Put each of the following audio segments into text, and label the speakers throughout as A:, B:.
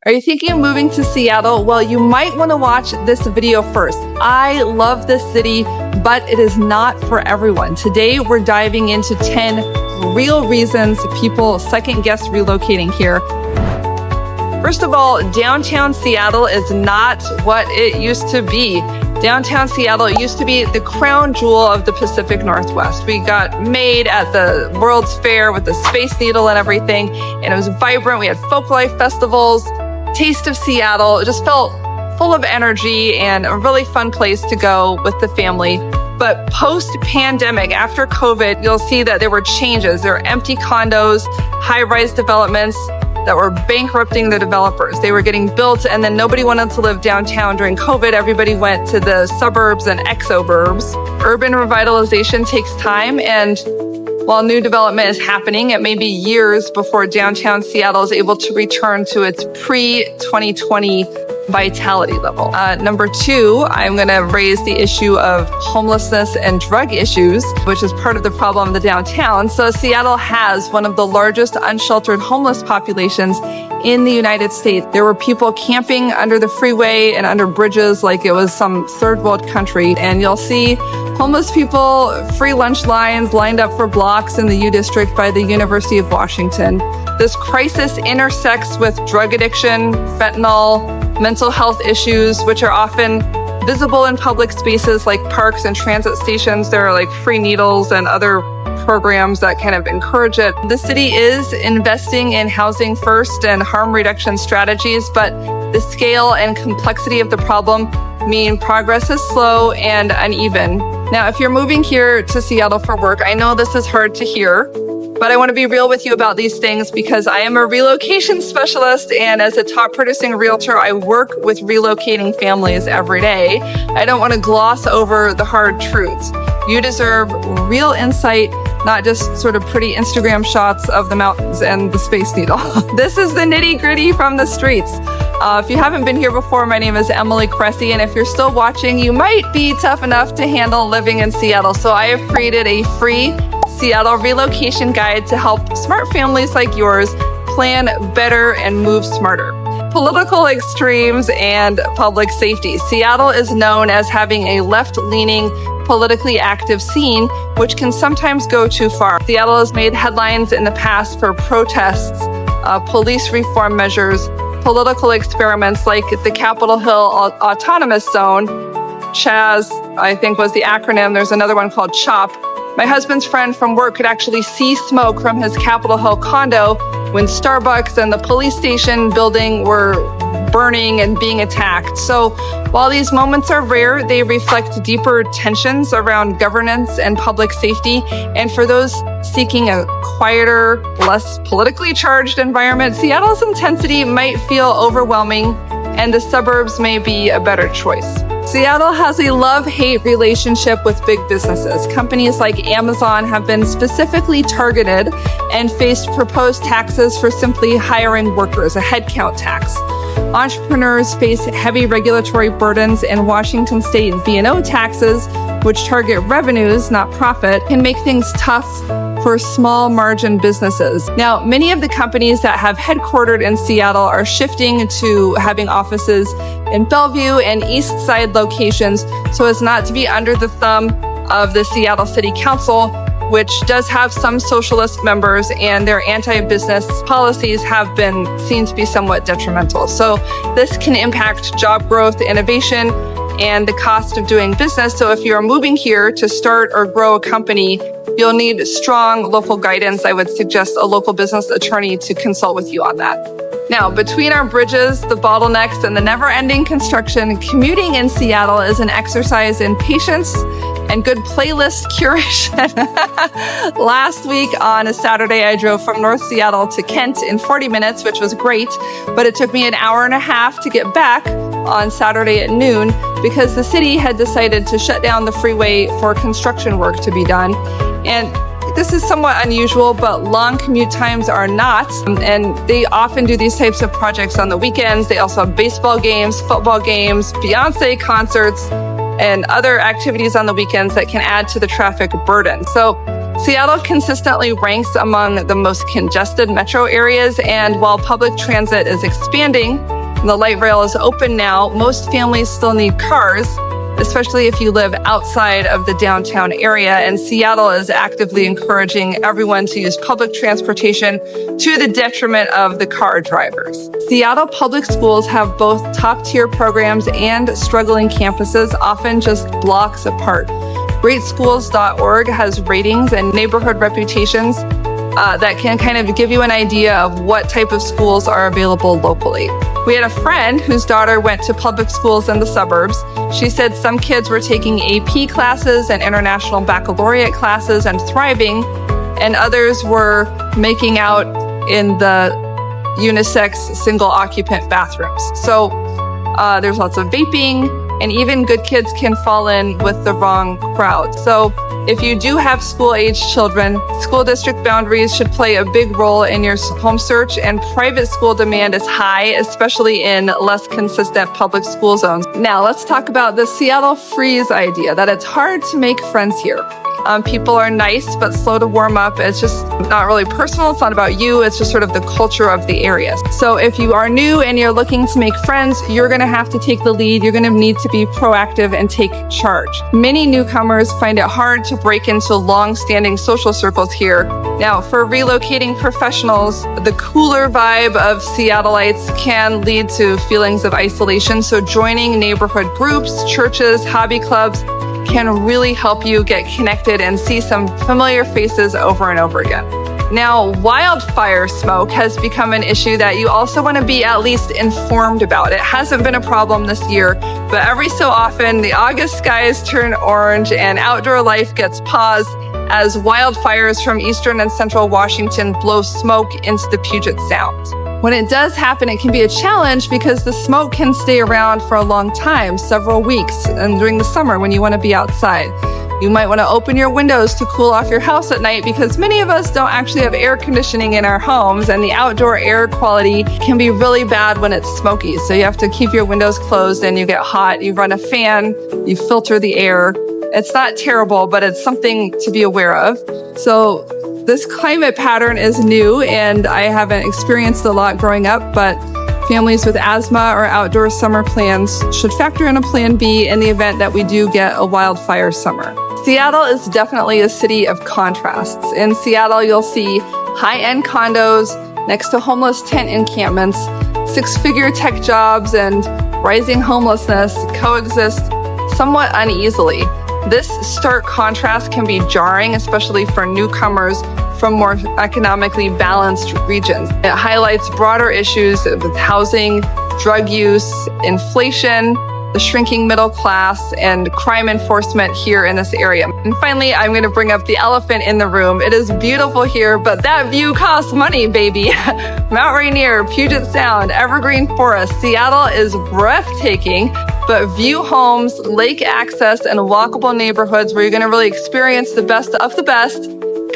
A: Are you thinking of moving to Seattle? Well, you might want to watch this video first. I love this city, but it is not for everyone. Today, we're diving into 10 real reasons people second guess relocating here. First of all, downtown Seattle is not what it used to be. Downtown Seattle used to be the crown jewel of the Pacific Northwest. We got made at the World's Fair with the Space Needle and everything, and it was vibrant. We had folk life festivals, Taste of Seattle. It just felt full of energy and a really fun place to go with the family. But post-pandemic, after COVID, you'll see that there were changes. There were empty condos, high-rise developments that were bankrupting the developers. They were getting built, and then nobody wanted to live downtown during COVID. Everybody went to the suburbs and exoburbs. Urban revitalization takes time, and while new development is happening, it may be years before downtown Seattle is able to return to its pre-2020 vitality level. Number two, I'm going to raise the issue of homelessness and drug issues, which is part of the problem of the downtown. So Seattle has one of the largest unsheltered homeless populations in the United States. There were people camping under the freeway and under bridges like it was some third world country. And you'll see homeless people, free lunch lines lined up for blocks in the U District by the University of Washington. This crisis intersects with drug addiction, fentanyl, mental health issues, which are often visible in public spaces like parks and transit stations. There are like free needles and other programs that kind of encourage it. The city is investing in housing first and harm reduction strategies, but the scale and complexity of the problem mean progress is slow and uneven. Now, if you're moving here to Seattle for work, I know this is hard to hear, but I want to be real with you about these things because I am a relocation specialist, and as a top producing realtor, I work with relocating families every day. I don't want to gloss over the hard truths. You deserve real insight, not just sort of pretty Instagram shots of the mountains and the Space Needle. This is the nitty-gritty from the streets. If you haven't been here before, my name is Emily Cressey, and if you're still watching, you might be tough enough to handle living in Seattle. So I have created a free Seattle relocation guide to help smart families like yours plan better and move smarter. Political extremes and public safety. Seattle is known as having a left-leaning, politically active scene, which can sometimes go too far. Seattle has made headlines in the past for protests, police reform measures, political experiments like the Capitol Hill Autonomous Zone. CHAZ, I think, was the acronym. There's another one called CHOP. My husband's friend from work could actually see smoke from his Capitol Hill condo when Starbucks and the police station building were burning and being attacked. So while these moments are rare, they reflect deeper tensions around governance and public safety. And for those seeking a quieter, less politically charged environment, Seattle's intensity might feel overwhelming, and the suburbs may be a better choice. Seattle has a love-hate relationship with big businesses. Companies like Amazon have been specifically targeted and faced proposed taxes for simply hiring workers, a headcount tax. Entrepreneurs face heavy regulatory burdens, and Washington state V&O taxes, which target revenues, not profit, can make things tough for small margin businesses. Now, many of the companies that have headquartered in Seattle are shifting to having offices in Bellevue and East Side locations so as not to be under the thumb of the Seattle City Council, which does have some socialist members, and their anti-business policies have been seen to be somewhat detrimental. So this can impact job growth, innovation, and the cost of doing business. So if you're moving here to start or grow a company, you'll need strong local guidance. I would suggest a local business attorney to consult with you on that. Now, between our bridges, the bottlenecks, and the never-ending construction, commuting in Seattle is an exercise in patience and good playlist curation. Last week on a Saturday, I drove from North Seattle to Kent in 40 minutes, which was great, but it took me an hour and a half to get back on Saturday at noon because the city had decided to shut down the freeway for construction work to be done. And this is somewhat unusual, but long commute times are not. And they often do these types of projects on the weekends. They also have baseball games, football games, Beyonce concerts, and other activities on the weekends that can add to the traffic burden. So Seattle consistently ranks among the most congested metro areas, and while public transit is expanding, the light rail is open now, most families still need cars, especially if you live outside of the downtown area, and Seattle is actively encouraging everyone to use public transportation to the detriment of the car drivers. Seattle public schools have both top-tier programs and struggling campuses, often just blocks apart. GreatSchools.org has ratings and neighborhood reputations that can kind of give you an idea of what type of schools are available locally. We had a friend whose daughter went to public schools in the suburbs. She said some kids were taking AP classes and international baccalaureate classes and thriving, and others were making out in the unisex single occupant bathrooms. So there's lots of vaping, and even good kids can fall in with the wrong crowd. So if you do have school-aged children, school district boundaries should play a big role in your home search, and private school demand is high, especially in less consistent public school zones. Now let's talk about the Seattle freeze idea, that it's hard to make friends here. People are nice, but slow to warm up. It's just not really personal. It's not about you. It's just sort of the culture of the area. So if you are new and you're looking to make friends, you're going to have to take the lead. You're going to need to be proactive and take charge. Many newcomers find it hard to break into long-standing social circles here. Now, for relocating professionals, the cooler vibe of Seattleites can lead to feelings of isolation. So joining neighborhood groups, churches, hobby clubs can really help you get connected and see some familiar faces over and over again. Now, wildfire smoke has become an issue that you also want to be at least informed about. It hasn't been a problem this year, but every so often the August skies turn orange and outdoor life gets paused as wildfires from eastern and central Washington blow smoke into the Puget Sound. When it does happen, it can be a challenge because the smoke can stay around for a long time, several weeks, and during the summer when you want to be outside. You might want to open your windows to cool off your house at night because many of us don't actually have air conditioning in our homes, and the outdoor air quality can be really bad when it's smoky. So you have to keep your windows closed and you get hot, you run a fan, you filter the air. It's not terrible, but it's something to be aware of. So this climate pattern is new, and I haven't experienced a lot growing up, but families with asthma or outdoor summer plans should factor in a plan B in the event that we do get a wildfire summer. Seattle is definitely a city of contrasts. In Seattle, you'll see high-end condos next to homeless tent encampments, six-figure tech jobs, and rising homelessness coexist somewhat uneasily. This stark contrast can be jarring, especially for newcomers from more economically balanced regions. It highlights broader issues with housing, drug use, inflation, the shrinking middle class, and crime enforcement here in this area. And finally, I'm going to bring up the elephant in the room. It is beautiful here, but that view costs money, baby. Mount Rainier, Puget Sound, evergreen forest. Seattle is breathtaking, but view homes, lake access, and walkable neighborhoods where you're going to really experience the best of the best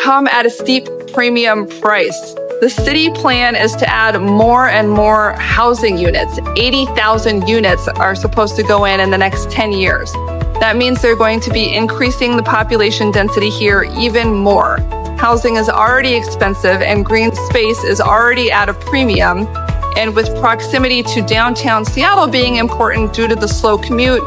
A: come at a steep premium price. The city plan is to add more and more housing units. 80,000 units are supposed to go in the next 10 years. That means they're going to be increasing the population density here even more. Housing is already expensive and green space is already at a premium. And with proximity to downtown Seattle being important due to the slow commute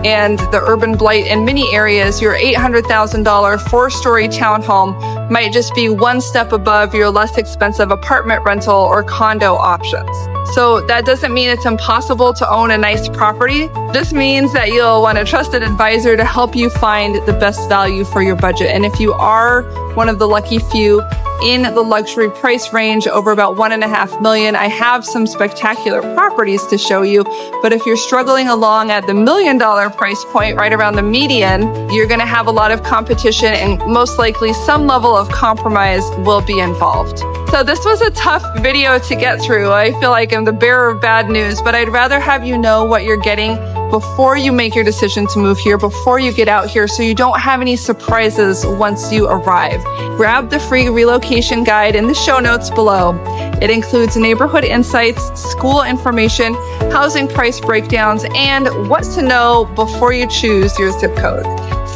A: and the urban blight in many areas, your $800,000 four-story townhome might just be one step above your less expensive apartment rental or condo options. So that doesn't mean it's impossible to own a nice property. It just means that you'll want a trusted advisor to help you find the best value for your budget. And if you are one of the lucky few in the luxury price range over about $1.5 million, I have some spectacular properties to show you. But if you're struggling along at the $1 million price point, right around the median, you're going to have a lot of competition and most likely some level of compromise will be involved. So this was a tough video to get through. I feel like I'm the bearer of bad news, but I'd rather have you know what you're getting before you make your decision to move here, before you get out here, so you don't have any surprises once you arrive. Grab the free relocation guide in the show notes below. It includes neighborhood insights, school information, housing price breakdowns, and what to know before you choose your zip code.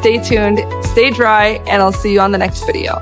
A: stay tuned, stay dry, and I'll see you on the next video.